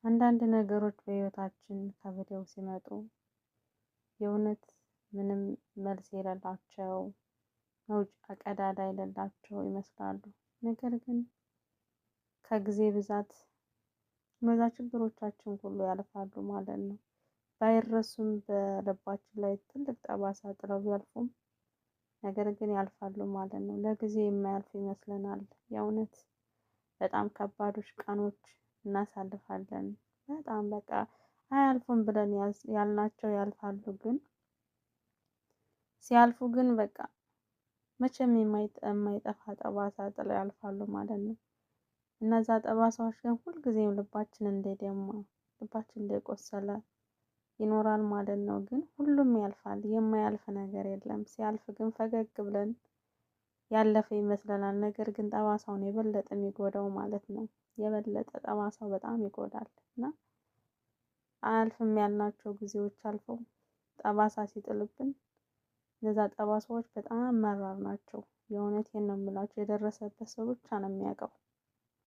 አንዳንድ ነገሮች በህይወታችን ከብደው ሲመጡ የእውነት ምንም መልስ የሌላቸው መውጫ ቀዳዳ የሌላቸው ይመስላሉ። ነገር ግን ከጊዜ ብዛት እነዛ ችግሮቻችን ሁሉ ያልፋሉ ማለት ነው። ባይረሱም በልባችን ላይ ትልቅ ጠባሳ ጥለው ቢያልፉም ነገር ግን ያልፋሉ ማለት ነው። ለጊዜ የማያልፍ ይመስለናል። የእውነት በጣም ከባዶች ቀኖች እናሳልፋለን። በጣም በቃ አያልፉም ብለን ያልናቸው ያልፋሉ። ግን ሲያልፉ ግን በቃ መቼም የማይጠፋ ጠባሳ ጥለው ያልፋሉ ማለት ነው። እነዛ ጠባሳዎች ግን ሁልጊዜም ልባችን እንደደማ ልባችን እንደቆሰለ ይኖራል ማለት ነው። ግን ሁሉም ያልፋል። የማያልፍ ነገር የለም። ሲያልፍ ግን ፈገግ ብለን ያለፈ ይመስለናል። ነገር ግን ጠባሳውን የበለጠ የሚጎዳው ማለት ነው። የበለጠ ጠባሳው በጣም ይጎዳል እና አያልፍም ያልናቸው ጊዜዎች አልፈው ጠባሳ ሲጥልብን እነዛ ጠባሳዎች በጣም መራር ናቸው። የእውነቴን ነው የምላችሁ። የደረሰበት ሰው ብቻ ነው የሚያውቀው።